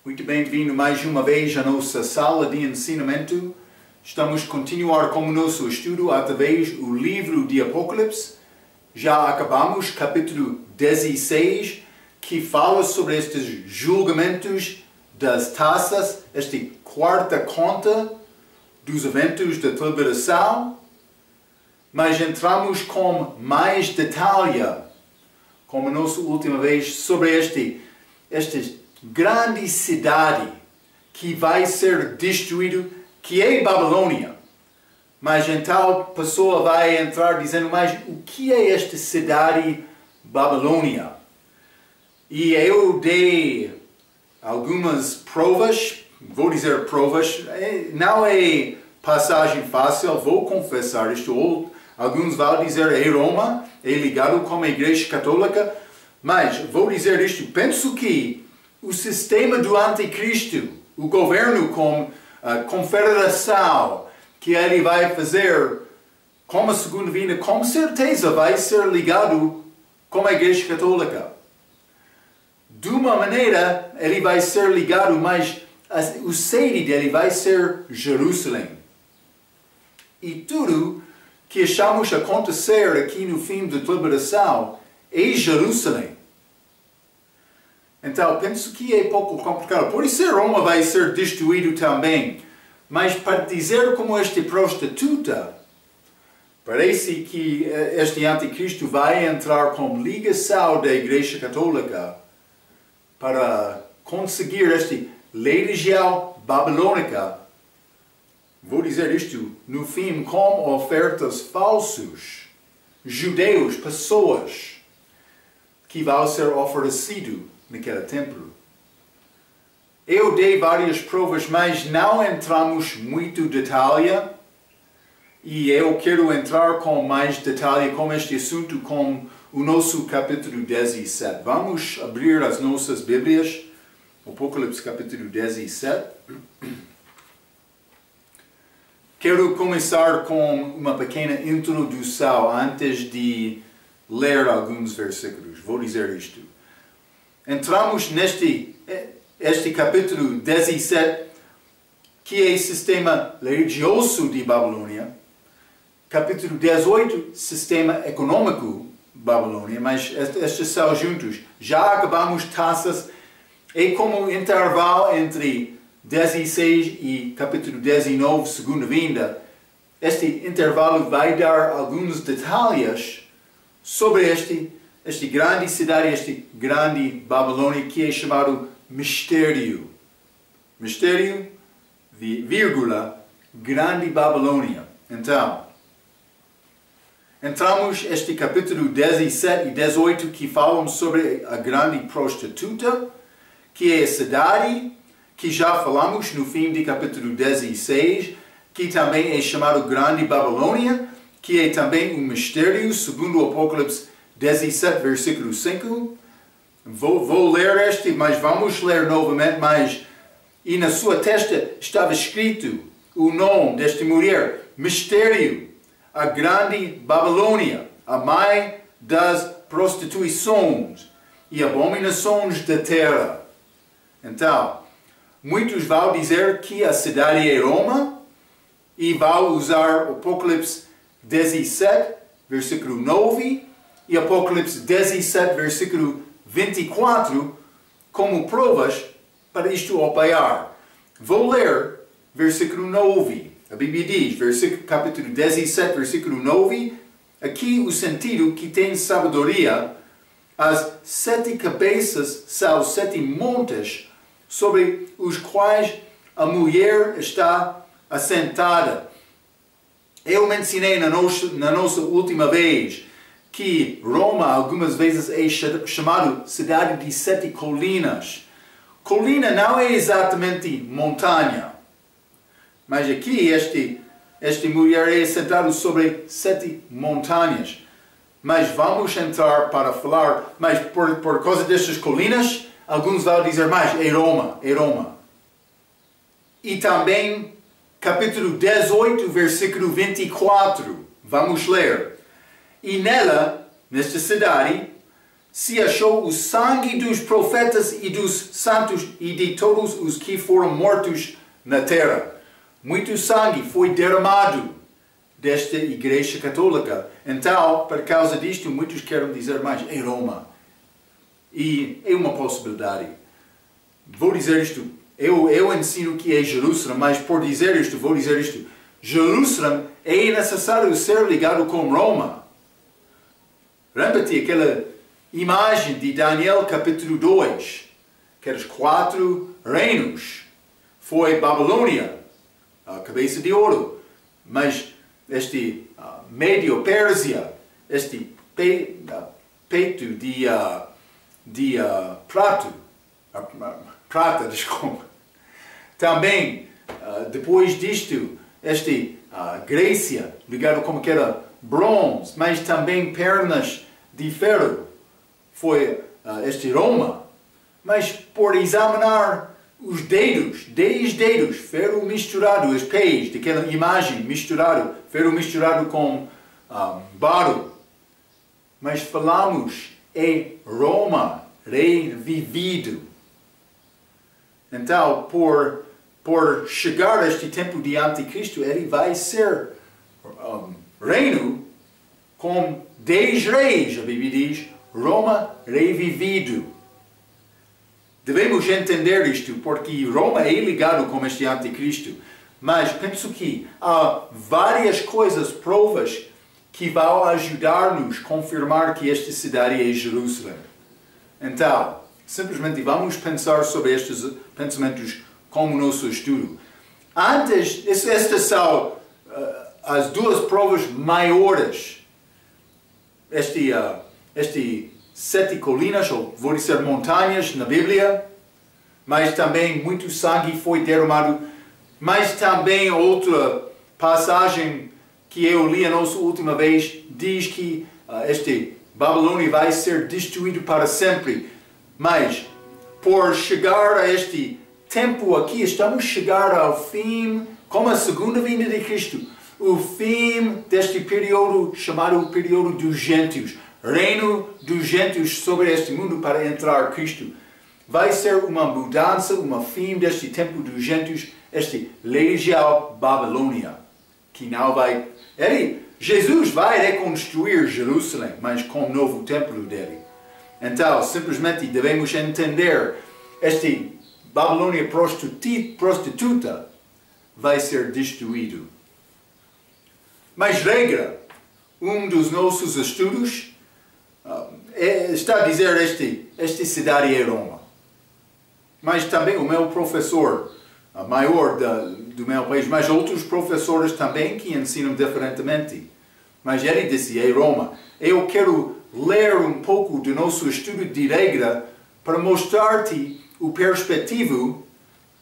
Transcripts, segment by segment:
Muito bem-vindo mais uma vez à nossa sala de ensinamento. Estamos a continuar com o nosso estudo através do livro de Apocalipse. Já acabamos capítulo 16, que fala sobre estes julgamentos das taças, esta quarta conta dos eventos da tribulação. Mas entramos com mais detalhe, como a nossa última vez, sobre esta grande cidade que vai ser destruída, que é Babilônia. Mas então a pessoa vai entrar dizendo, mas o que é esta cidade Babilônia? E eu dei algumas provas, vou dizer provas, não é passagem fácil, vou confessar isto. Alguns vão dizer é Roma, é ligado com a Igreja Católica, mas vou dizer isto, penso que o sistema do anticristo, o governo com a confederação que ele vai fazer como a segunda vinda, com certeza vai ser ligado com a Igreja Católica. De uma maneira, ele vai ser ligado, mas o sede dele vai ser Jerusalém. E tudo que achamos acontecer aqui no fim da tribulação é Jerusalém. Então, penso que é pouco complicado. Por isso, Roma vai ser destruído também. Mas para dizer como esta prostituta, parece que este anticristo vai entrar com ligação da Igreja Católica para conseguir esta legião babilônica. Vou dizer isto, no fim, com ofertas falsas, judeus, pessoas, que vão ser oferecidos naquele templo. Eu dei várias provas, mas não entramos muito detalhe. E eu quero entrar com mais detalhe com este assunto, com o nosso capítulo 17. Vamos abrir as nossas Bíblias, Apocalipse capítulo 17. Quero começar com uma pequena introdução antes de ler alguns versículos. Vou dizer isto. Entramos neste capítulo 17, que é o sistema religioso de Babilônia. Capítulo 18, sistema econômico de Babilônia, mas estes são juntos. Já acabamos taças, é como intervalo entre 16 e capítulo 19, segunda vinda. Este intervalo vai dar alguns detalhes sobre esta grande cidade, esta grande Babilônia, que é chamado mistério. Mistério, vírgula, grande Babilônia. Então, entramos neste capítulo 17 e 18 que falam sobre a grande prostituta, que é a cidade, que já falamos no fim do capítulo 16, que também é chamado grande Babilônia, que é também um mistério, segundo o Apocalipse 17, versículo 5. Vou ler este, mas vamos ler novamente. E na sua testa estava escrito o nome desta mulher, mistério, a grande Babilônia, a mãe das prostituições e abominações da terra. Então, muitos vão dizer que a cidade é Roma e vão usar o Apocalipse 17, versículo 9, e Apocalipse 17, versículo 24, como provas para isto apoiar. Vou ler versículo 9. A Bíblia diz, capítulo 17, versículo 9, aqui o sentido que tem sabedoria, as 7 cabeças são 7 montes sobre os quais a mulher está assentada. Eu mencionei na nossa última vez que Roma algumas vezes é chamado cidade de 7 colinas. Colina não é exatamente montanha, mas aqui esta mulher é sentada sobre 7 montanhas. Mas vamos entrar para falar, mas por causa destas colinas, alguns vão dizer mais, é Roma. E também capítulo 18, versículo 24, vamos ler. E nela, nesta cidade, se achou o sangue dos profetas e dos santos e de todos os que foram mortos na terra. Muito sangue foi derramado desta Igreja Católica. Então, por causa disto, muitos querem dizer mais, é Roma. E é uma possibilidade. Vou dizer isto, eu ensino que é Jerusalém, mas por dizer isto, vou dizer isto. Jerusalém é necessário ser ligado com Roma. Lembra-te aquela imagem de Daniel capítulo 2, aqueles 4 reinos. Foi Babilônia, a cabeça de ouro, mas este Médio-Pérsia, este peito de prata, desculpa. Também, depois disto, Grécia, ligado como que era bronze, mas também pernas de ferro, foi Roma. Mas por examinar os dedos, 10 dedos, ferro misturado, os pés daquela imagem misturado, ferro misturado com barro. Mas falamos, é Roma, revivido. Então, por chegar a este tempo de Anticristo, ele vai ser reino com 10 reis, a Bíblia diz, Roma revivido. Devemos entender isto, porque Roma é ligado com este Anticristo. Mas penso que há várias coisas, provas, que vão ajudar-nos a confirmar que esta cidade é Jerusalém. Então, simplesmente vamos pensar sobre estes pensamentos como nosso estudo. Antes, estas são as duas provas maiores. Este 7 colinas, ou vou dizer montanhas na Bíblia, mas também muito sangue foi derramado. Mas também outra passagem que eu li a nossa última vez diz que Babilônia vai ser destruído para sempre. Mas por chegar a este tempo aqui, estamos a chegar ao fim, como a segunda vinda de Cristo, o fim deste período chamado período dos gentios. Reino dos gentios sobre este mundo para entrar Cristo. Vai ser uma mudança, um fim deste tempo dos gentios, este legião Babilônia, que não vai... Jesus vai reconstruir Jerusalém, mas com o novo templo dele. Então, simplesmente devemos entender, este Babilônia prostituta vai ser destruído. Mas regra, um dos nossos estudos está a dizer esta cidade é Roma. Mas também o meu professor, maior do meu país, mas outros professores também que ensinam diferentemente. Mas ele disse, é Roma. Eu quero ler um pouco do nosso estudo de regra para mostrar-te o perspectivo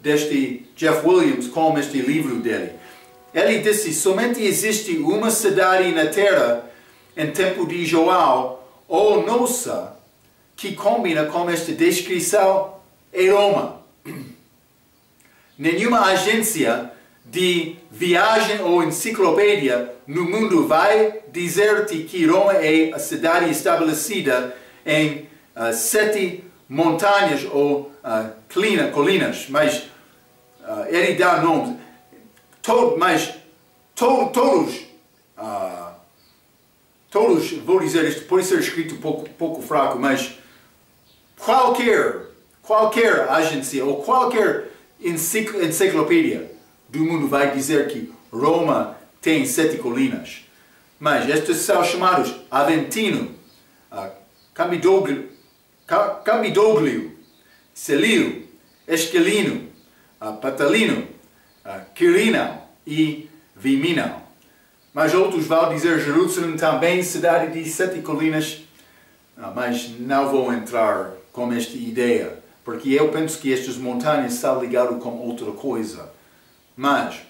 deste Jeff Williams com este livro dele. Ele disse, somente existe uma cidade na terra em tempo de João, ou nossa, que combina com esta descrição, é Roma. Nenhuma agência de viagem ou enciclopédia no mundo vai dizer-te que Roma é a cidade estabelecida em 7 montanhas ou colinas, mas ele dá nomes. Todos, vou dizer isto, pode ser escrito pouco fraco, mas qualquer agência ou qualquer enciclopédia do mundo vai dizer que Roma tem 7 colinas. Mas estes são chamados Aventino, Campidoglio, Celio, Esquilino, Patalino, Quirinal e Viminal. Mas outros vão dizer Jerusalém também, cidade de 7 colinas, mas não vou entrar com esta ideia, porque eu penso que estas montanhas estão ligadas com outra coisa. Mas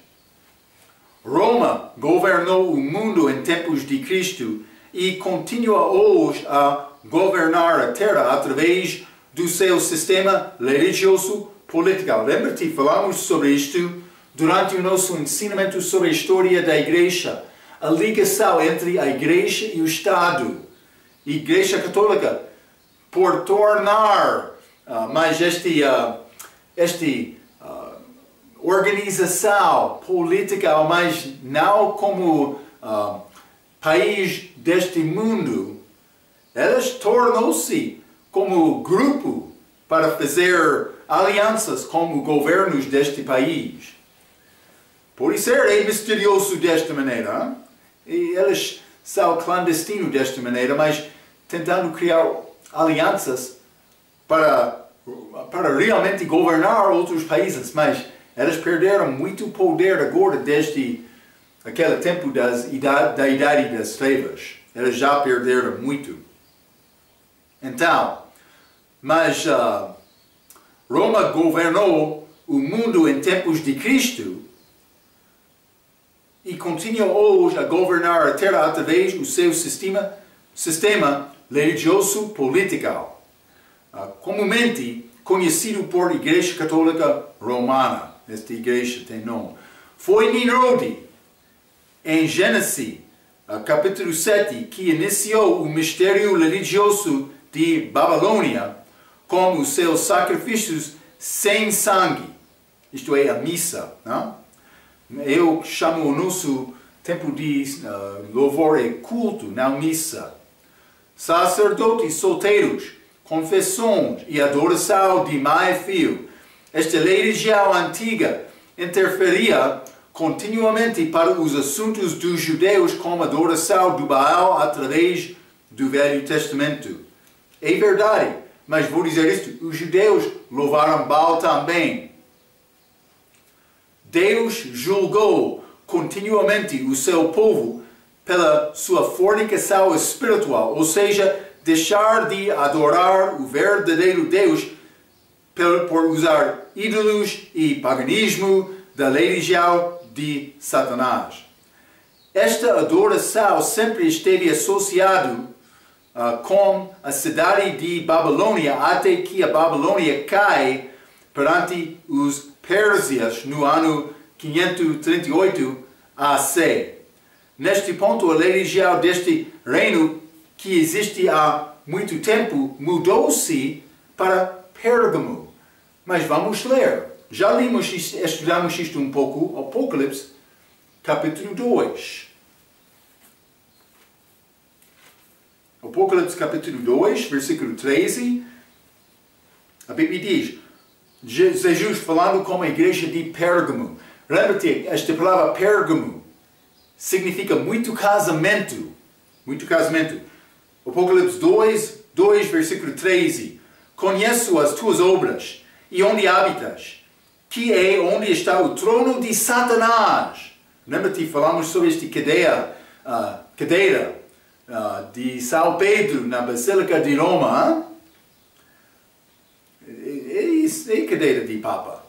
Roma governou o mundo em tempos de Cristo e continua hoje a governar a terra através do seu sistema religioso político. Lembra-te, falamos sobre isto durante o nosso ensinamento sobre a história da Igreja. A ligação entre a Igreja e o Estado. A Igreja Católica por tornar mais organização política, mas não como país deste mundo, elas tornou-se como grupo para fazer alianças como governos deste país. Por isso é misterioso desta maneira, e eles são clandestinos desta maneira, mas tentando criar alianças para realmente governar outros países, mas elas perderam muito poder agora desde aquele tempo da Idade das Trevas. Elas já perderam muito. Então, mas Roma governou o mundo em tempos de Cristo e continua hoje a governar a Terra através do seu sistema religioso político, comumente conhecido por Igreja Católica Romana. Esta igreja tem nome. Foi Nimrod, em Gênesis, capítulo 7, que iniciou o mistério religioso de Babilônia com os seus sacrifícios sem sangue, isto é, a missa. Não? Eu chamo o nosso tempo de louvor e culto, não missa. Sacerdotes solteiros, confissões e adoração de mãe e filho. Esta religião antiga interferia continuamente para os assuntos dos judeus como a adoração do Baal através do Velho Testamento. É verdade, mas vou dizer isto, os judeus louvaram Baal também. Deus julgou continuamente o seu povo pela sua fornicação espiritual, ou seja, deixar de adorar o verdadeiro Deus por usar ídolos e paganismo da religião de Satanás. Esta adoração sempre esteve associada com a cidade de Babilônia, até que a Babilônia cai perante os Pérsias no ano 538 AC. Neste ponto, a religião deste reino, que existe há muito tempo, mudou-se para Pérgamo. Mas vamos ler. Já estudamos isto um pouco, Apocalipse, capítulo 2. Apocalipse, capítulo 2, versículo 13. A Bíblia diz, Jesus falando com a igreja de Pérgamo. Lembra-te, esta palavra Pérgamo significa muito casamento. Muito casamento. Apocalipse 2, versículo 13. Conheço as tuas obras e onde habitas, que é onde está o trono de Satanás. Lembra-te, falamos sobre esta cadeira de São Pedro na Basílica de Roma. É cadeira de Papa.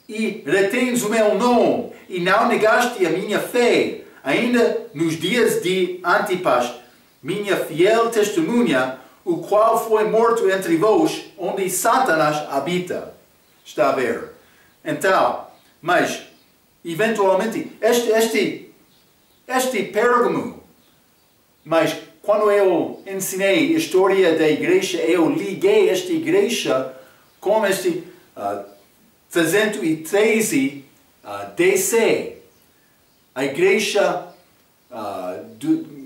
E retens o meu nome e não negaste a minha fé, ainda nos dias de Antipas, minha fiel testemunha, o qual foi morto entre vós, onde Satanás habita. Está a ver? Então, mas, eventualmente, este Pérgamo, mas quando eu ensinei a história da igreja, eu liguei esta igreja com este 313 DC. A igreja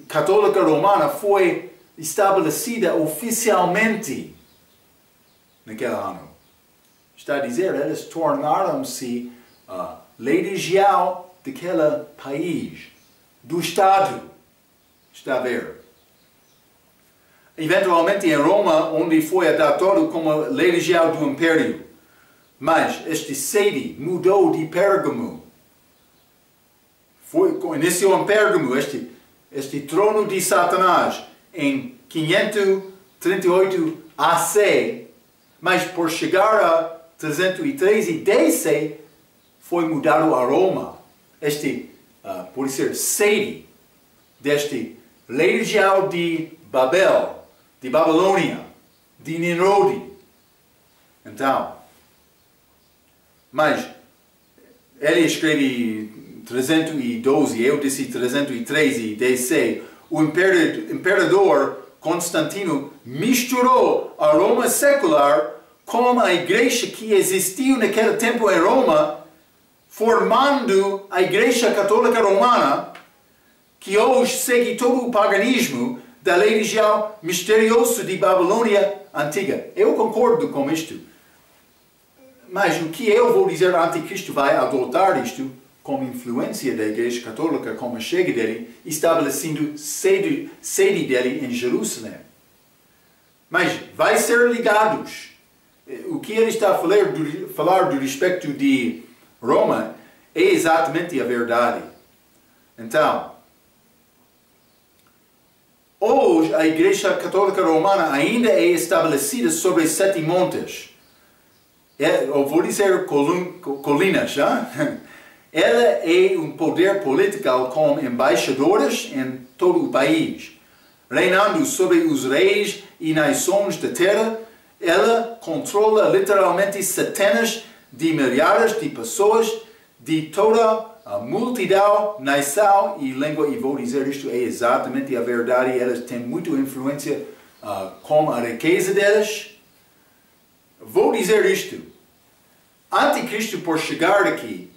católica romana foi estabelecida oficialmente naquele ano. Está a dizer, eles tornaram-se religião daquele país, do Estado. Está a ver? Eventualmente em Roma, onde foi adaptado como religião do Império. Mas este sede mudou de Pérgamo. Iniciou em Pérgamo, este trono de Satanás, em 538 AC, mas por chegar a 313 DC, foi mudado a Roma. Por ser sede deste religião de Babel, de Babilônia, de Nimrod. Então, mas ele escreve 312, eu disse 313 DC. O imperador Constantino misturou a Roma secular com a igreja que existiu naquele tempo em Roma, formando a Igreja Católica Romana, que hoje segue todo o paganismo da religião misteriosa de Babilônia Antiga. Eu concordo com isto. Mas o que eu vou dizer, Anticristo vai adotar isto como influência da Igreja Católica, como chega dele, estabelecendo sede dele em Jerusalém. Mas vai ser ligados. O que ele está a falar do respeito de Roma é exatamente a verdade. Então, hoje a Igreja Católica Romana ainda é estabelecida sobre 7 montes. Eu vou dizer colinas, já? Ela é um poder político com embaixadores em todo o país. Reinando sobre os reis e nações da terra, ela controla literalmente centenas de milhares de pessoas de toda a multidão, nação e língua. E vou dizer isto é exatamente a verdade. Elas têm muita influência com a riqueza delas. Vou dizer isto. Anticristo, por chegar aqui,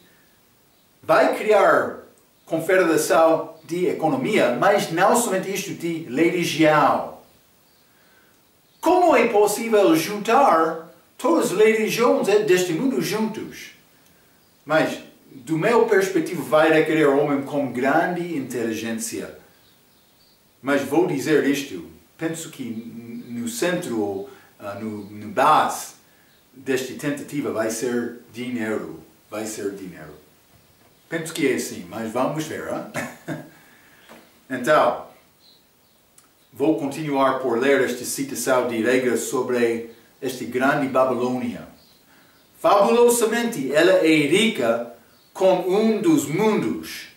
vai criar confederação de economia, mas não somente isto, de religião. Como é possível juntar todas as religiões deste mundo juntos? Mas, do meu perspectiva, vai requerer homem com grande inteligência. Mas vou dizer isto, penso que no centro, ou no base desta tentativa vai ser dinheiro. Vai ser dinheiro. Penso que é assim, mas vamos ver. Hein? Então, vou continuar por ler esta citação de regras sobre esta grande Babilônia. Fabulosamente, ela é rica com um dos mundos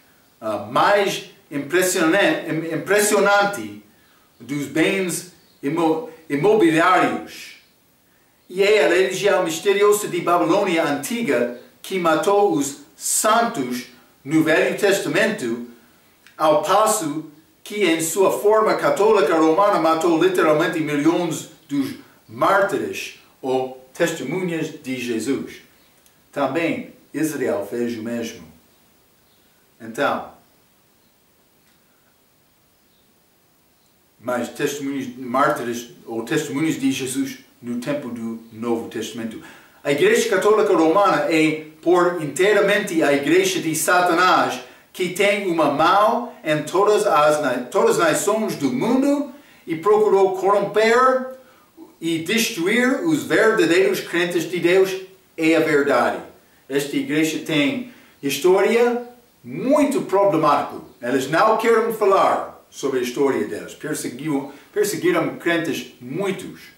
mais impressionante dos bens imobiliários. E é a religião misteriosa de Babilônia Antiga que matou os santos no Velho Testamento, ao passo que em sua forma católica romana matou literalmente milhões dos mártires ou testemunhas de Jesus. Também Israel fez o mesmo. Então, mas testemunhos, mártires ou testemunhas de Jesus no tempo do Novo Testamento. A Igreja Católica Romana é por inteiramente a Igreja de Satanás, que tem uma mão em todas as nações do mundo e procurou corromper e destruir os verdadeiros crentes de Deus. É a verdade. Esta igreja tem história muito problemática. Eles não querem falar sobre a história deles. Perseguiram crentes muitos.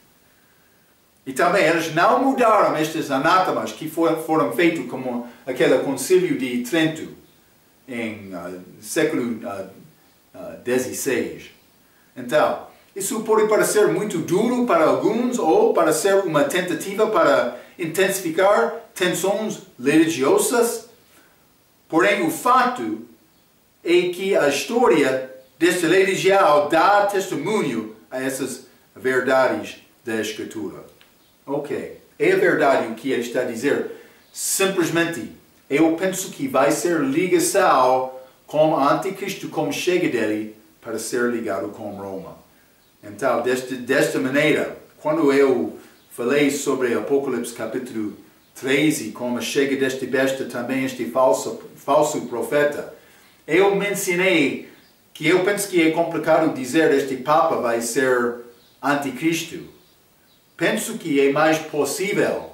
E também eles não mudaram estes anátemas que foram feitos como aquele concílio de Trento em século XVI. Então, isso pode parecer muito duro para alguns ou para ser uma tentativa para intensificar tensões religiosas. Porém, o fato é que a história desta religião dá testemunho a essas verdades da Escritura. Ok, é verdade o que ele está a dizer. Simplesmente, eu penso que vai ser ligação com o Anticristo, como chega dele, para ser ligado com Roma. Então, desta maneira, quando eu falei sobre Apocalipse capítulo 13, como chega deste besta também este falso profeta, eu mencionei que eu penso que é complicado dizer este Papa vai ser Anticristo. Penso que é mais possível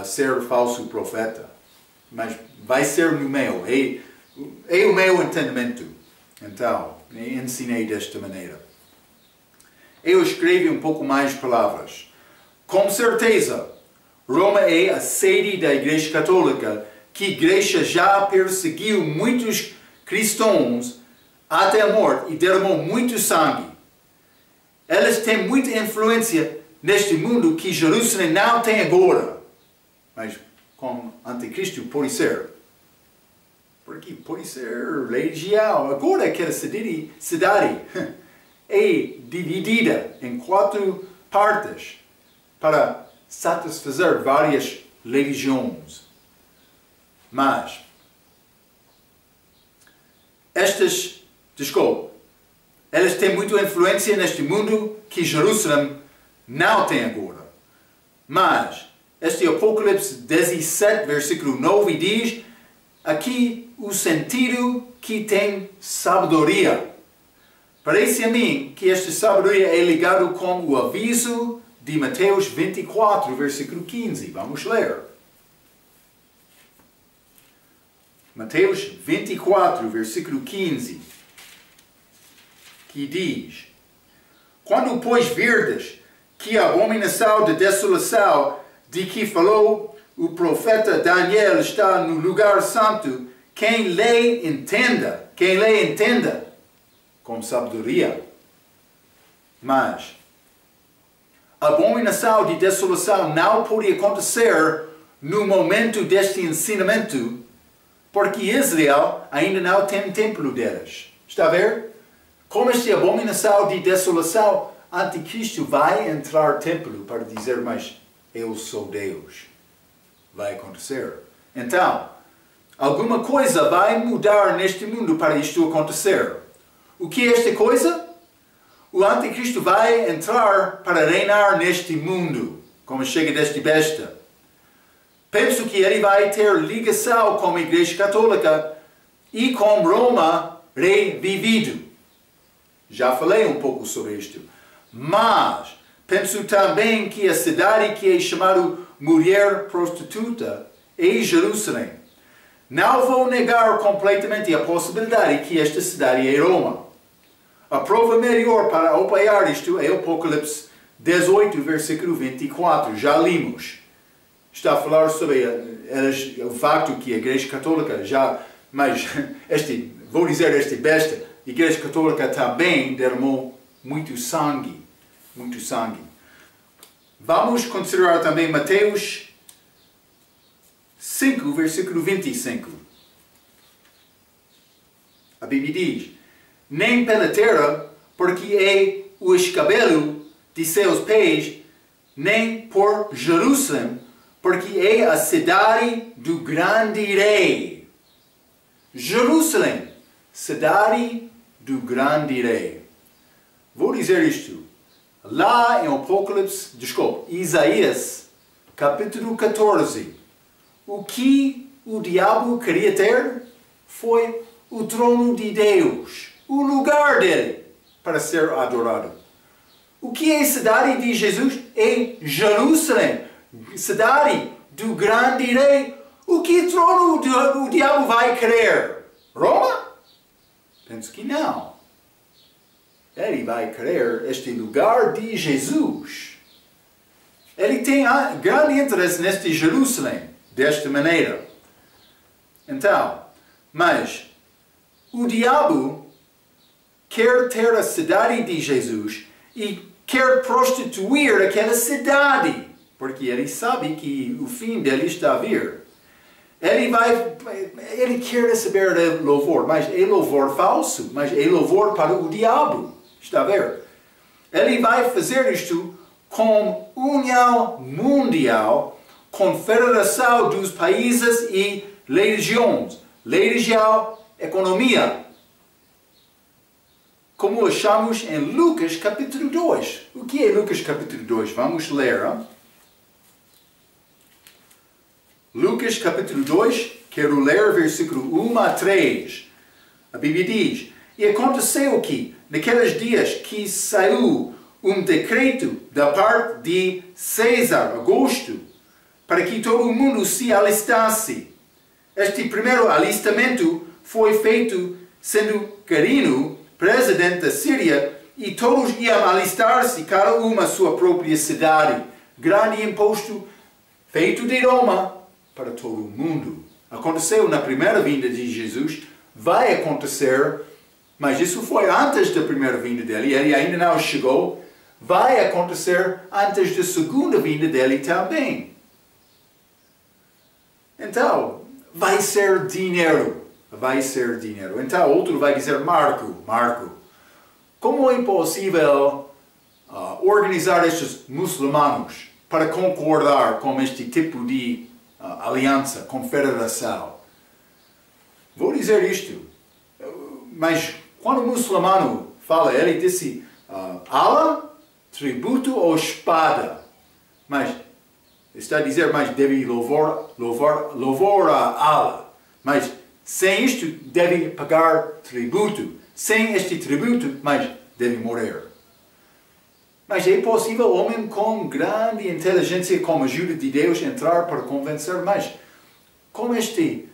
ser falso profeta, mas vai ser no meu, é o meu entendimento. Então, ensinei desta maneira. Eu escrevi um pouco mais palavras. Com certeza, Roma é a sede da Igreja Católica, que a Igreja já perseguiu muitos cristãos até a morte e derramou muito sangue. Elas têm muita influência neste mundo que Jerusalém não tem agora. Mas com Anticristo pode ser. Porque pode ser religião. Agora aquela cidade é dividida em 4 partes para satisfazer várias religiões. Mas elas têm muita influência neste mundo que Jerusalém não tem agora. Mas este Apocalipse 17, versículo 9 diz aqui o sentido que tem sabedoria. Parece a mim que esta sabedoria é ligada com o aviso de Mateus 24, versículo 15. Vamos ler. Mateus 24, versículo 15, que diz: Quando, pois, virdes que a abominação de desolação de que falou o profeta Daniel está no lugar santo, quem lê entenda com sabedoria. Mas a abominação de desolação não pode acontecer no momento deste ensinamento, porque Israel ainda não tem templo delas. Está a ver? Como esta abominação de desolação, Anticristo vai entrar no templo para dizer, mas eu sou Deus. Vai acontecer. Então, alguma coisa vai mudar neste mundo para isto acontecer. O que é esta coisa? O Anticristo vai entrar para reinar neste mundo, como chega deste besta. Penso que ele vai ter ligação com a Igreja Católica e com Roma revivido. Já falei um pouco sobre isto. Mas penso também que a cidade que é chamada mulher prostituta é Jerusalém. Não vou negar completamente a possibilidade que esta cidade é Roma. A prova melhor para apoiar isto é o Apocalipse 18, versículo 24. Já limos. Está a falar sobre o facto que a Igreja Católica já... Mas, vou dizer esta besta, a Igreja Católica também derramou muito sangue. Muito sangue. Vamos considerar também Mateus 5, versículo 25. A Bíblia diz: nem pela terra, porque é o escabelo de seus pés, nem por Jerusalém, porque é a cidade do grande rei. Jerusalém, cidade do grande rei. Vou dizer isto. Lá em Isaías, capítulo 14, o que o diabo queria ter foi o trono de Deus, o lugar dele para ser adorado. O que é a cidade de Jesus? É Jerusalém, cidade do grande rei. O que trono o diabo vai querer? Roma? Penso que não. Ele vai querer este lugar de Jesus. Ele tem grande interesse neste Jerusalém, desta maneira. Então, mas o diabo quer ter a cidade de Jesus e quer prostituir aquela cidade, porque ele sabe que o fim dele está a vir. Ele quer receber louvor, mas é louvor falso, mas é louvor para o diabo. Está a ver? Ele vai fazer isto com união mundial, confederação dos países e religiões. Religião, economia. Como achamos em Lucas capítulo 2. O que é Lucas capítulo 2? Vamos ler. Hein? Lucas capítulo 2, quero ler versículo 1 a 3. A Bíblia diz: E aconteceu que, naqueles dias que saiu um decreto da parte de César Augusto, para que todo o mundo se alistasse. Este primeiro alistamento foi feito sendo Quirino presidente da Síria, e todos iam alistar-se, cada uma a sua própria cidade. Grande imposto feito de Roma para todo o mundo. Aconteceu na primeira vinda de Jesus, vai acontecer, mas isso foi antes da primeira vinda dele, ele ainda não chegou, vai acontecer antes da segunda vinda dele também. Então, vai ser dinheiro. Vai ser dinheiro. Então, outro vai dizer, Marco, como é possível organizar estes muçulmanos para concordar com este tipo de aliança, confederação? Vou dizer isto, mas quando o muçulmano fala, ele disse Allah, tributo ou espada? Mas está a dizer, mas deve louvar a Allah. Mas sem isto deve pagar tributo. Sem este tributo, mas deve morrer. Mas é possível o homem com grande inteligência, com a ajuda de Deus, entrar para convencer, mas com este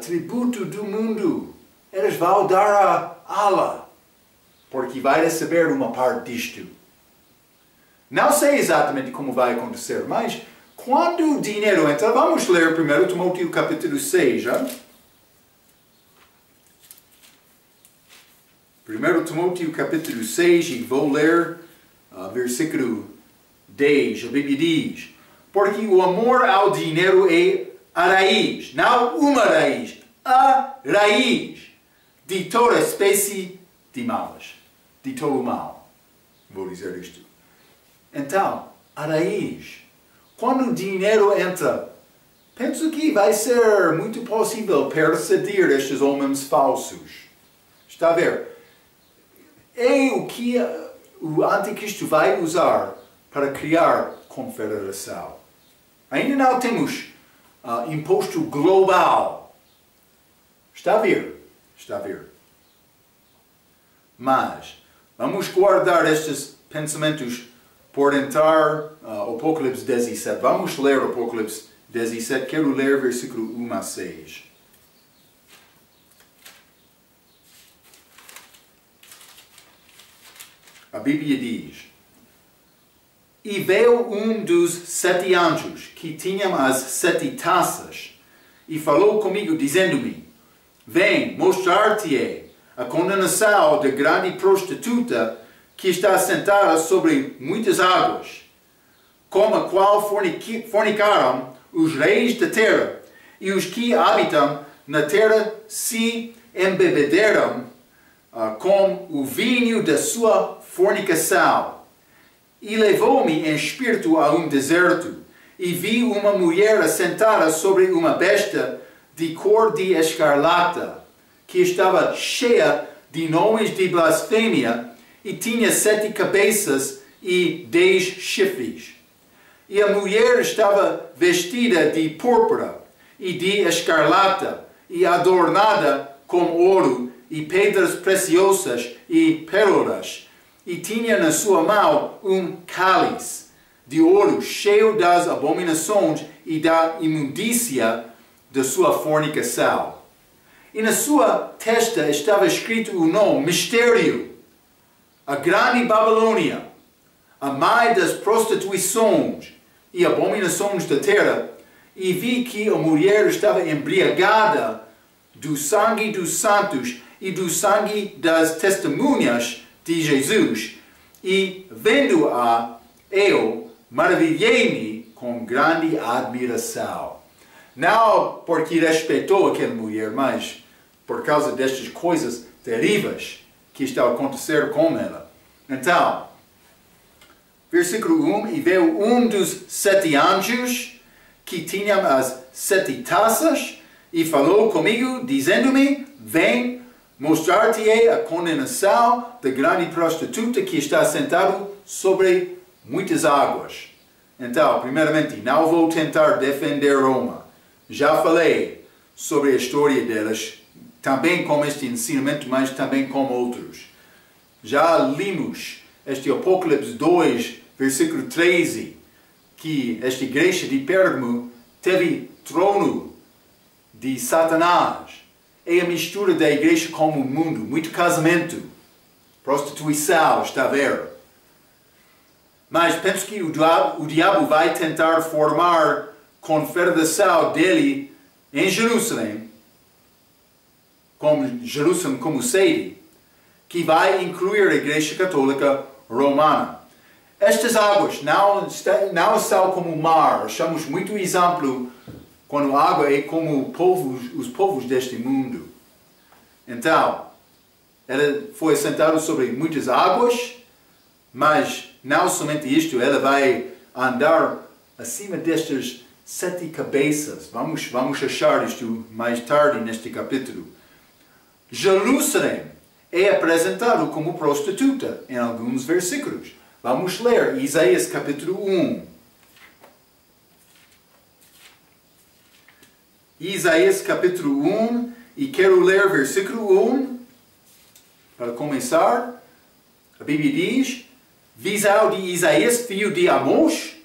tributo do mundo, eles vão dar a Allah, porque vai receber uma parte disto. Não sei exatamente como vai acontecer, mas quando o dinheiro entra, vamos ler 1 Timóteo capítulo 6, já? 1 Timóteo capítulo 6, e vou ler versículo 10, a Bíblia diz: porque o amor ao dinheiro é a raiz, não uma raiz, a raiz de toda espécie de males, de todo o mal. Vou dizer isto. Então, a raiz, quando o dinheiro entra, penso que vai ser muito possível persuadir estes homens falsos. Está a ver? É o que o anticristo vai usar para criar confederação. Ainda não temos imposto global. Está a ver? Está a ver? Mas vamos guardar estes pensamentos por entrar Apocalipse 17. Vamos ler Apocalipse 17. Quero ler versículo 1 a 6. A Bíblia diz: e veio dos 7 anjos que tinham as 7 taças e falou comigo dizendo-me: vem, mostrar-te-ei a condenação da grande prostituta que está sentada sobre muitas águas, com a qual fornicaram os reis da terra, e os que habitam na terra se embebederam com o vinho da sua fornicação. E levou-me em espírito a um deserto, e vi uma mulher assentada sobre uma besta de cor de escarlata, que estava cheia de nomes de blasfêmia, e tinha 7 cabeças e 10 chifres. E a mulher estava vestida de púrpura e de escarlata, e adornada com ouro e pedras preciosas e pérolas, e tinha na sua mão um cálice de ouro cheio das abominações e da imundícia da sua fornicação. E na sua testa estava escrito o nome, mistério, a grande Babilônia, a mãe das prostituições e abominações da terra. E vi que a mulher estava embriagada do sangue dos santos e do sangue das testemunhas de Jesus. E vendo-a, eu maravilhei-me com grande admiração. Não porque respeitou aquela mulher, mas por causa destas coisas terríveis que estão a acontecer com ela. Então, versículo 1, e veio dos 7 anjos que tinham as 7 taças, e falou comigo, dizendo-me: vem, mostrar-te-ei a condenação da grande prostituta que está sentada sobre muitas águas. Então, primeiramente, não vou tentar defender Roma. Já falei sobre a história delas, também com este ensinamento, mas também com outros. Já limos este Apocalipse 2, versículo 13, que esta igreja de Pérgamo teve trono de Satanás. É a mistura da igreja com o mundo, muito casamento, prostituição, está a ver? Mas penso que o diabo vai tentar formar confederação dele em Jerusalém como sede, que vai incluir a Igreja Católica Romana. Estas águas não são como o mar. Achamos muito exemplo quando a água é como os povos deste mundo. Então, ela foi assentada sobre muitas águas, mas não somente isto, ela vai andar acima destas 7 cabeças. Vamos achar isto mais tarde neste capítulo. Jerusalém é apresentado como prostituta em alguns versículos. Vamos ler Isaías capítulo 1. Isaías capítulo 1, e quero ler versículo 1, para começar. A Bíblia diz: visão de Isaías, filho de Amós,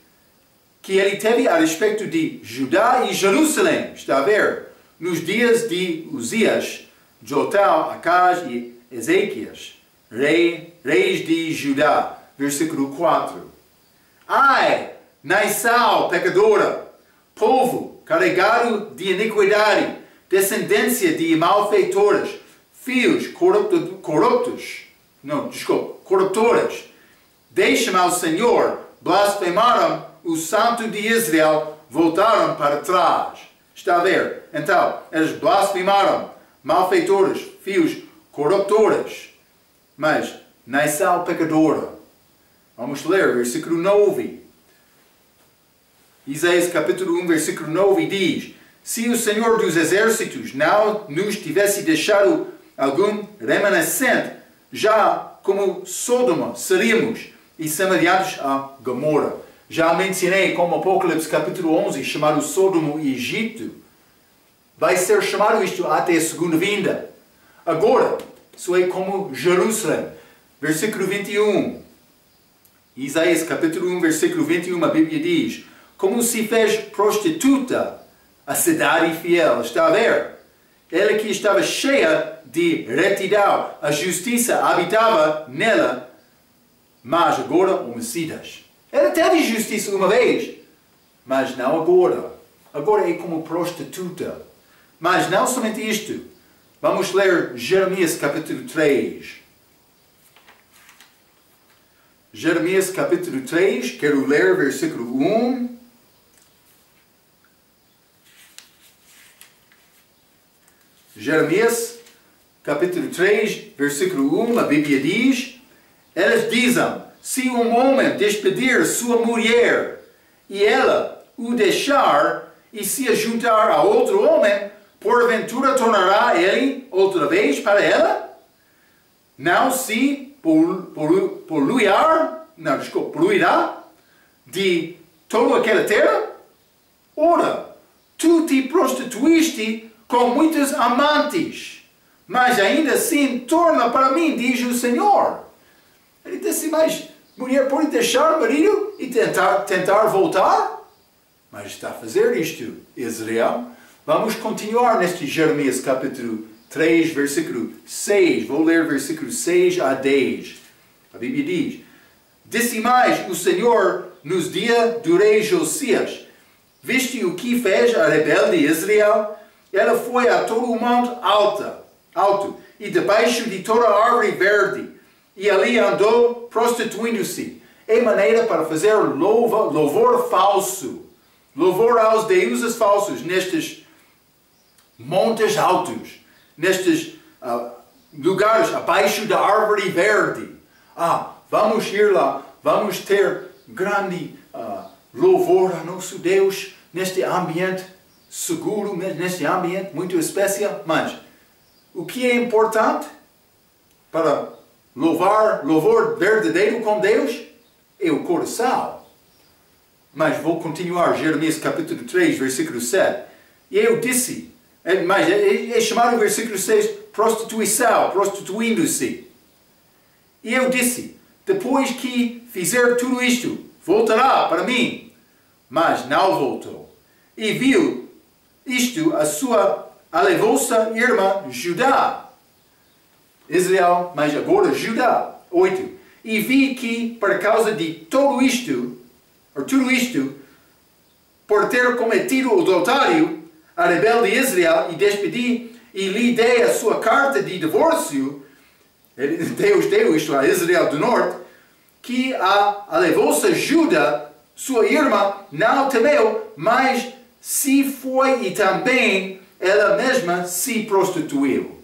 que ele teve a respeito de Judá e Jerusalém. Está a ver? Nos dias de Uzias, Jotam, Acaz e Ezequias, reis de Judá. Versículo 4. Ai, nação pecadora, povo carregado de iniquidade, descendência de malfeitores, filhos corruptores, deixam ao Senhor, blasfemaram o Santo de Israel, voltaram para trás. Está a ver? Então, eles blasfemaram, malfeitores, filhos corruptores, mas nação pecadora. Vamos ler versículo 9. Isaías capítulo 1, versículo 9 diz: se o Senhor dos Exércitos não nos tivesse deixado algum remanescente, já como Sodoma seríamos, e semelhantes a Gomorra. Já mencionei como Apocalipse capítulo 11, chamado Sodoma e Egito, vai ser chamado isto até a segunda vinda. Agora, isso é como Jerusalém. Versículo 21. Isaías capítulo 1, versículo 21, a Bíblia diz: como se fez prostituta a cidade fiel. Está a ver? Ela que estava cheia de retidão, a justiça habitava nela, mas agora homicidas. Ela teve justiça uma vez, mas não agora. Agora é como prostituta. Mas não somente isto. Vamos ler Jeremias capítulo 3. Jeremias capítulo 3, quero ler versículo 1. Jeremias capítulo 3, versículo 1, a Bíblia diz: eles dizem, se um homem despedir sua mulher e ela o deixar e se juntar a outro homem, porventura tornará ele outra vez para ela? Não se poluirá de toda aquela terra? Ora, tu te prostituíste com muitos amantes, mas ainda assim torna para mim, diz o Senhor. Ele disse, mas mulher pode deixar o marido e tentar voltar? Mas está a fazer isto, Israel. Vamos continuar neste Jeremias capítulo 3, versículo 6. Vou ler versículo 6 a 10. A Bíblia diz: disse mais o Senhor nos dias do rei Josias: viste o que fez a rebelde Israel? Ela foi a todo o monte alto, e debaixo de toda a árvore verde, e ali andou prostituindo-se. É maneira para fazer louvor falso, louvor aos deuses falsos, nestes montes altos, nestes lugares abaixo da árvore verde. Vamos ir lá, vamos ter grande louvor a nosso Deus neste ambiente seguro, neste ambiente muito especial. Mas o que é importante para louvor verdadeiro com Deus é o coração. Mas vou continuar, Jeremias capítulo 3, versículo 7. E eu disse, mas é chamado versículo 6, prostituição, prostituindo-se. E eu disse, depois que fizer tudo isto, voltará para mim. Mas não voltou. E viu isto a sua alevosa irmã Judá. Israel, mas agora Judá. 8. E vi que por causa de tudo isto, por ter cometido o adultério, a rebelde Israel, e despedi e lhe dei a sua carta de divórcio, Deus deu isto a Israel do Norte, que a alevosa Judá, sua irmã, não temeu, mas se foi e também ela mesma se prostituiu.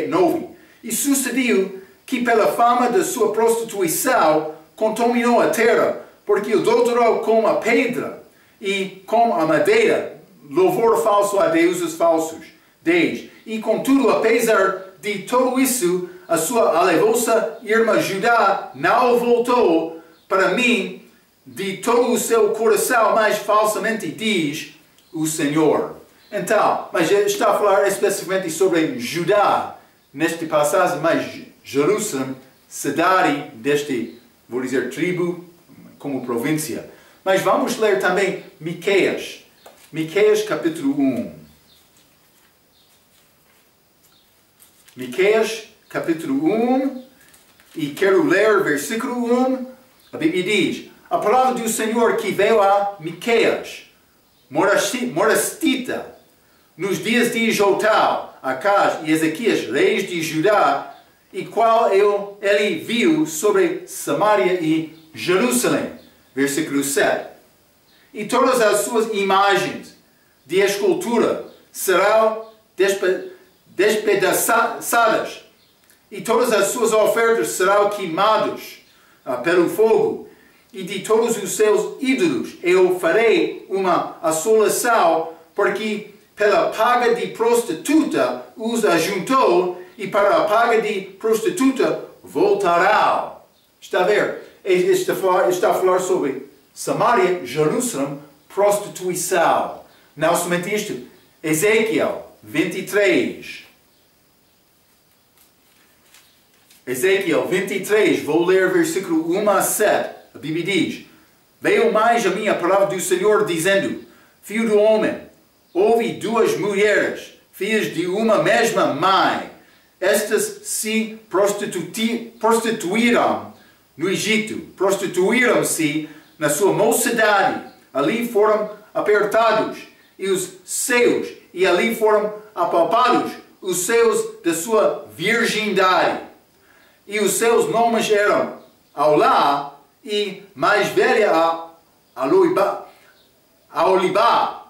9. E sucedeu que pela fama da sua prostituição contaminou a terra, porque o doutorou com a pedra e com a madeira, louvor falso a deuses falsos. 10. E contudo, apesar de tudo isso, a sua alevosa irmã Judá não voltou para mim de todo o seu coração, mas falsamente diz o Senhor. Então, mas está a falar especificamente sobre Judá, neste passagem, mas Jerusalém, cidade deste, vou dizer, tribo, como província. Mas vamos ler também Miqueias. Miqueias capítulo 1. Miqueias capítulo 1. E quero ler versículo 1. A Bíblia diz: a palavra do Senhor que veio a Miqueias, morastita, nos dias de Jotal, Acaz e Ezequias, reis de Judá, e qual ele viu sobre Samaria e Jerusalém. Versículo 7. E todas as suas imagens de escultura serão despedaçadas, e todas as suas ofertas serão queimadas pelo fogo, e de todos os seus ídolos eu farei uma assolação, porque pela paga de prostituta os ajuntou, e para a paga de prostituta voltará. Está a ver? Está a falar sobre Samaria, Jerusalém, prostituição. Não somente isto. Ezequiel 23. Ezequiel 23, vou ler versículo 1 a 7. A Bíblia diz: veio mais a minha palavra do Senhor, dizendo: filho do homem, houve duas mulheres, filhas de uma mesma mãe. Estas se prostituíram no Egito, prostituíram-se na sua mocidade, ali foram apertados e os seios, e ali foram apalpados os seios da sua virgindade. E os seus nomes eram Aulá e mais velha a Olibá,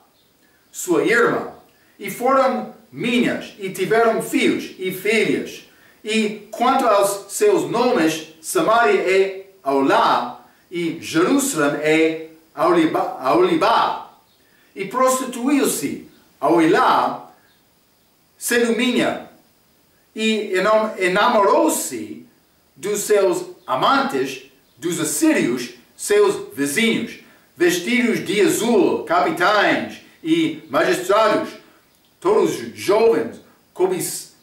sua irmã. E foram minhas, e tiveram filhos e filhas. E quanto aos seus nomes, Samaria é Aulá, e Jerusalém é Olibá. E prostituiu-se Aulá, sendo minha, e enamorou-se dos seus amantes, dos assírios, seus vizinhos, vestidos de azul, capitães e magistrados, todos jovens,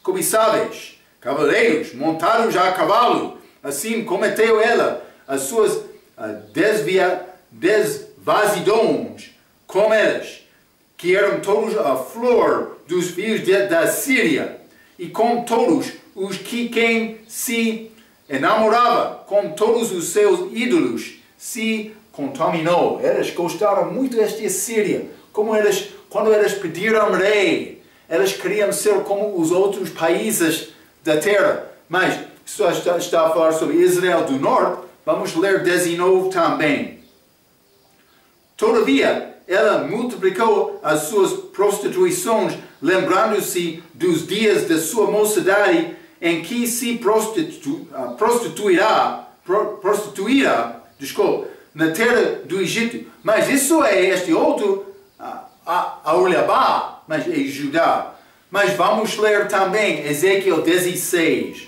cobiçáveis, cavaleiros, montados a cavalo. Assim cometeu ela as suas desvasidões com elas, que eram todos a flor dos filhos da Síria, e com todos os que quem se enamorava, com todos os seus ídolos, se contaminou. Elas gostaram muito desta Síria, quando elas pediram rei, elas queriam ser como os outros países da terra. Mas só está a falar sobre Israel do Norte. Vamos ler 19 também. Todavia, ela multiplicou as suas prostituições, lembrando-se dos dias da sua mocidade, em que se prostituirá na terra do Egito. Mas isso é este outro, Aulibá, mas é Judá. Mas vamos ler também Ezequiel 16.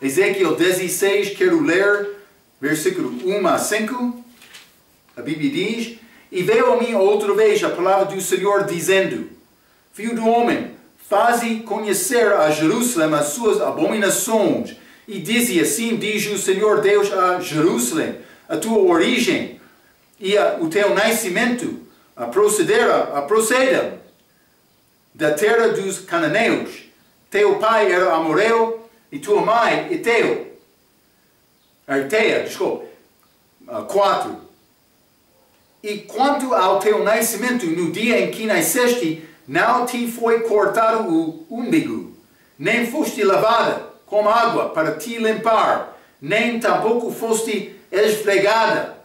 Ezequiel 16, quero ler versículo 1 a 5. A Bíblia diz: e veio a mim outra vez a palavra do Senhor, dizendo: filho do homem, faze conhecer a Jerusalém as suas abominações. E dizia: assim diz o Senhor Deus a Jerusalém: a tua origem e o teu nascimento procedam da terra dos cananeus. Teu pai era amoreu e tua mãe Arteia. 4. E quanto ao teu nascimento, no dia em que nasceste, não te foi cortado o umbigo, nem foste lavada com água para te limpar, nem tampouco foste esfregada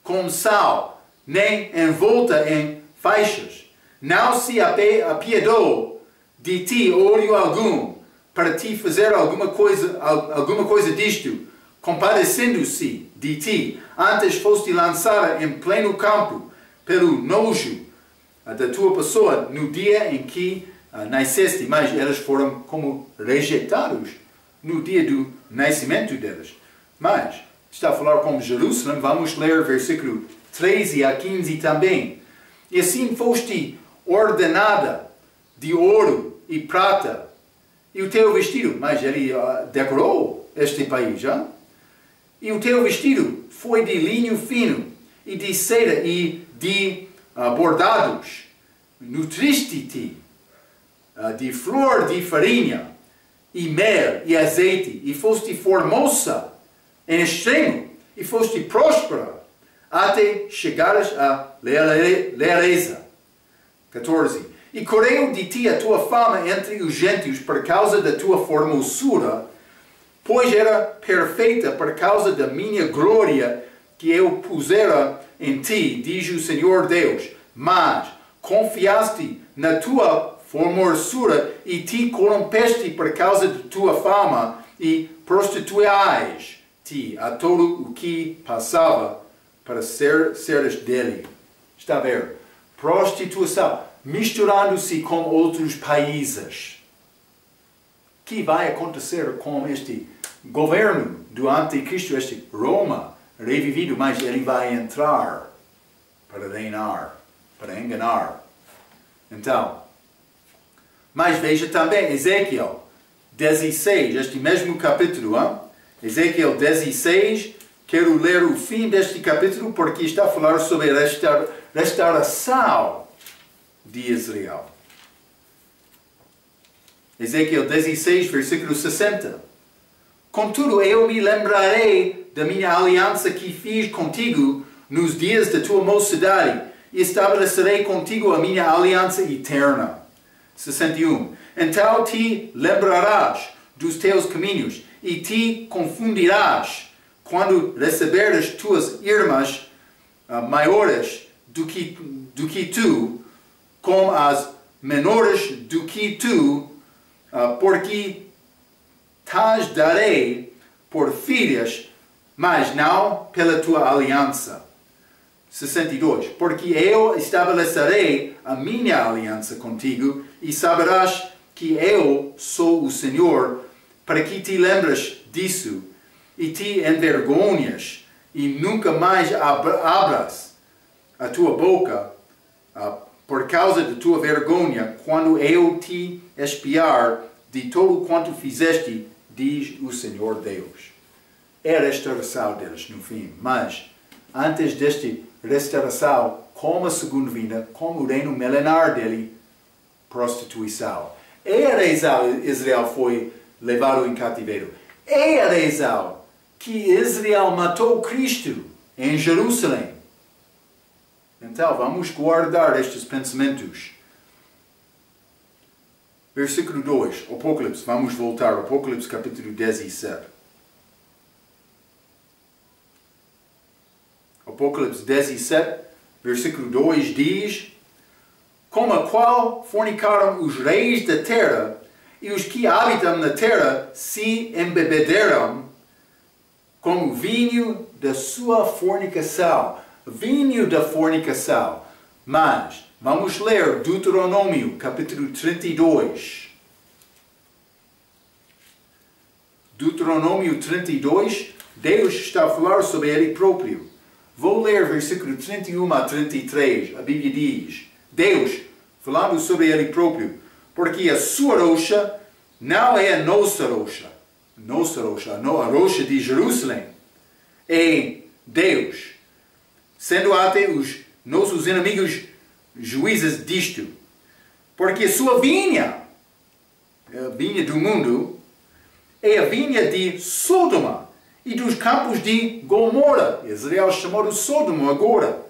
com sal, nem envolta em faixas. Não se apiedou de ti olho algum, para te fazer alguma coisa disto, compadecendo-se de ti. Antes foste lançada em pleno campo pelo nojo da tua pessoa no dia em que nasceste, mas eles foram como rejeitados no dia do nascimento deles. Mas está a falar como Jerusalém, vamos ler versículo 13 a 15 também. E assim foste ordenada de ouro e prata, e o teu vestido, mas ele decorou este país, já? E o teu vestido foi de linho fino, e de seda, e de bordados. Nutriste-te de flor de farinha, e mel, e azeite, e foste formosa em extremo, e foste próspera, até chegares à realeza. 14. E correu de ti a tua fama entre os gentios por causa da tua formosura, pois era perfeita por causa da minha glória que eu pusera em ti, diz o Senhor Deus. Mas confiaste na tua formosura e te corrompeste por causa da tua fama e prostituías-te a todo o que passava para seres dele. Está a ver? Prostituição, misturando-se com outros países. O que vai acontecer com este governo do anticristo, este Roma revivido, mas ele vai entrar para reinar, para enganar. Então, mas veja também Ezequiel 16, este mesmo capítulo, hein? Ezequiel 16, quero ler o fim deste capítulo porque está a falar sobre a restauração de Israel. Ezequiel 16, versículo 60. Contudo, eu me lembrarei da minha aliança que fiz contigo nos dias da tua mocidade e estabelecerei contigo a minha aliança eterna. 61. Então te lembrarás dos teus caminhos e te confundirás quando receberes tuas irmãs maiores do que tu, com as menores do que tu, porque tas darei por filhas, mas não pela tua aliança. 62. Porque eu estabelecerei a minha aliança contigo e saberás que eu sou o Senhor, para que te lembres disso e te envergonhas e nunca mais abras a tua boca por causa da tua vergonha, quando eu te expiar de todo quanto fizeste, diz o Senhor Deus. É a restauração deles no fim, mas antes desta restauração, como a segunda vinda, como o reino milenar dele, prostituição. É a razão que Israel foi levado em cativeiro. É a razão que Israel matou Cristo em Jerusalém. Então, vamos guardar estes pensamentos. Versículo 2, Apocalipse. Vamos voltar, Apocalipse capítulo 17. Apocalipse 17, versículo 2 diz: com a qual fornicaram os reis da terra, e os que habitam na terra se embebederam com o vinho da sua fornicação. Vinho da fornicação. Mas, vamos ler Deuteronômio, capítulo 32. Deuteronômio 32, Deus está a falar sobre Ele próprio. Vou ler versículo 31 a 33. A Bíblia diz: Deus, falando sobre Ele próprio, porque a sua rocha não é a nossa rocha. A rocha de Jerusalém é Deus, sendo até os nossos inimigos juízes disto. Porque a sua vinha, a vinha do mundo, é a vinha de Sodoma e dos campos de Gomorra. Israel chamou de Sodoma agora.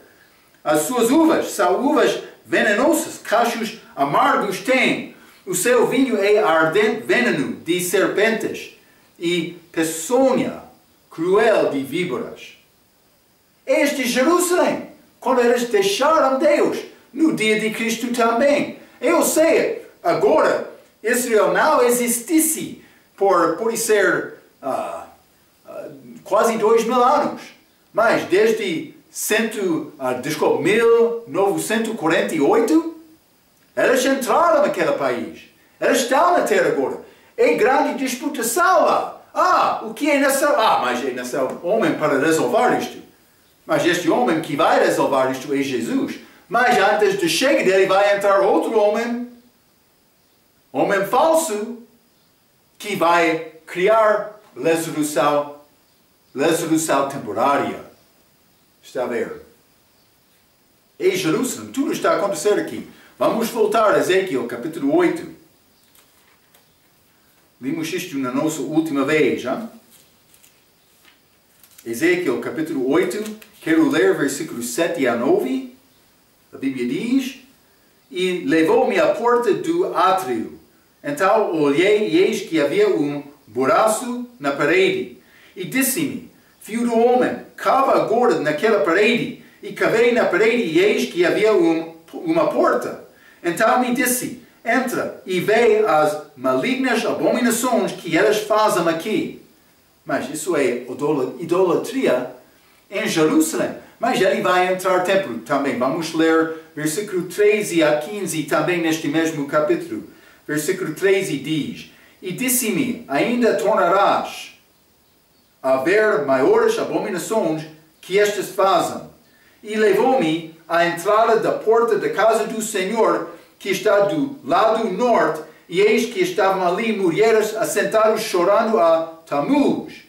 As suas uvas são uvas venenosas, cachos amargos têm. O seu vinho é ardente veneno de serpentes e peçonha cruel de víboras. Este Jerusalém, quando eles deixaram Deus, no dia de Cristo também. Eu sei, agora, Israel não existisse por ser quase 2000 anos. Mas desde 1948, eles entraram naquele país. Eles estão na terra agora. É grande disputação lá. O que é necessário? Mas é necessário homem para resolver isto. Mas este homem que vai resolver isto é Jesus. Mas antes de chegar dele vai entrar outro homem falso, que vai criar resolução temporária. Está a ver? É Jerusalém, tudo está a acontecer aqui. Vamos voltar a Ezequiel, capítulo 8. Vimos isto na nossa última vez. Hein? Ezequiel, capítulo 8. Quero ler versículos 7 a 9. A Bíblia diz: E levou-me à porta do átrio. Então olhei e eis que havia buraço na parede. E disse-me: Filho do homem, cava agora naquela parede. E cavei na parede e eis que havia uma porta. Então me disse: Entra e vê as malignas abominações que elas fazem aqui. Mas isso é idolatria em Jerusalém. Mas ele vai entrar no templo também. Vamos ler versículo 13 a 15 também neste mesmo capítulo. Versículo 13 diz: E disse-me: Ainda tornarás a ver maiores abominações que estas fazem. E levou-me à entrada da porta da casa do Senhor, que está do lado norte, e eis que estavam ali mulheres assentadas chorando a Tammuz.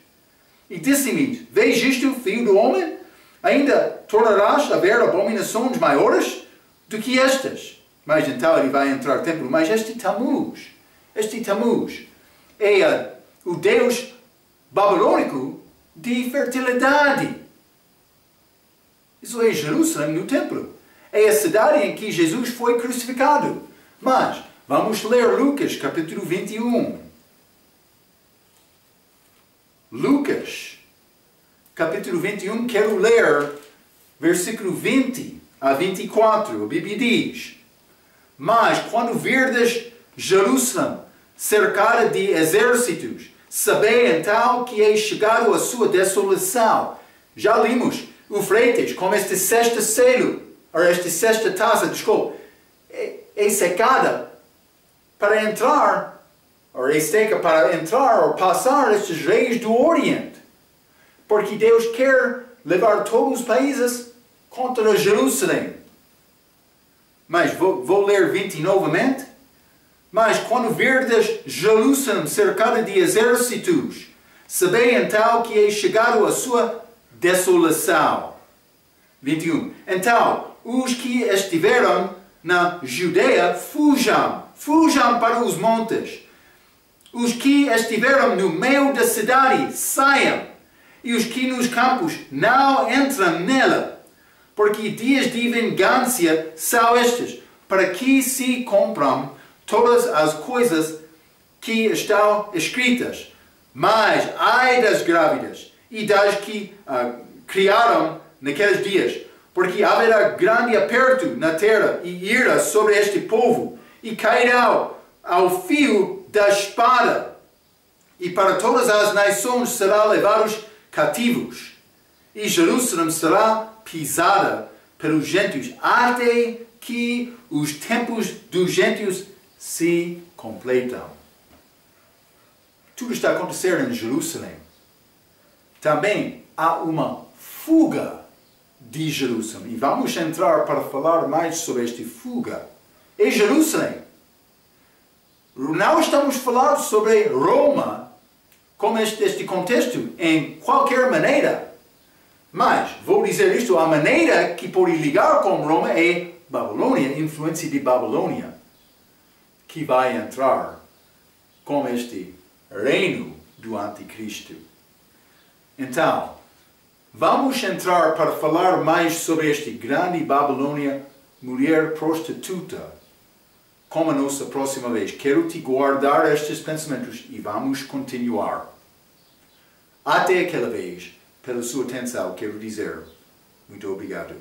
E disse-me: Vês isto, filho do homem? Ainda tornarás a ver abominações maiores do que estas. Mas então ele vai entrar no templo. Mas este Tammuz é o Deus babilônico de fertilidade. Isso é Jerusalém no templo. É a cidade em que Jesus foi crucificado. Mas vamos ler Lucas, capítulo 21. Lucas, capítulo 21, quero ler versículo 20 a 24. A Bíblia diz: Mas quando virdes Jerusalém cercada de exércitos, sabei então que é chegado a sua desolação. Já limos o Freitas com este sexto selo, ou esta sexta taça, desculpa, é secada para entrar, ou é seca para entrar ou passar estes reis do Oriente. Porque Deus quer levar todos os países contra Jerusalém. Mas vou ler 20 novamente. Mas quando virdes Jerusalém cercada de exércitos, sabei então que é chegado a sua desolação. 21. Então, os que estiveram na Judeia, fujam para os montes. Os que estiveram no meio da cidade, saiam. E os que nos campos não entram nela. Porque dias de vingança são estes, para que se cumpram todas as coisas que estão escritas. Mas ai das grávidas e das que criaram naqueles dias, porque haverá grande aperto na terra e ira sobre este povo, e cairão ao fio da espada, e para todas as nações serão levados cativos, e Jerusalém será pisada pelos gentios, até que os tempos dos gentios se completam. Tudo está a acontecer em Jerusalém. Também há uma fuga de Jerusalém. E vamos entrar para falar mais sobre esta fuga. É Jerusalém. Não estamos a falar sobre Roma, como este contexto, em qualquer maneira. Mas, vou dizer isto, a maneira que pode ligar com Roma é Babilônia, influência de Babilônia, que vai entrar com este reino do Anticristo. Então, vamos entrar para falar mais sobre este grande Babilônia, mulher prostituta, como a nossa próxima vez. Quero te guardar estes pensamentos e vamos continuar. Até aquela vez, pela sua atenção, quero dizer muito obrigado.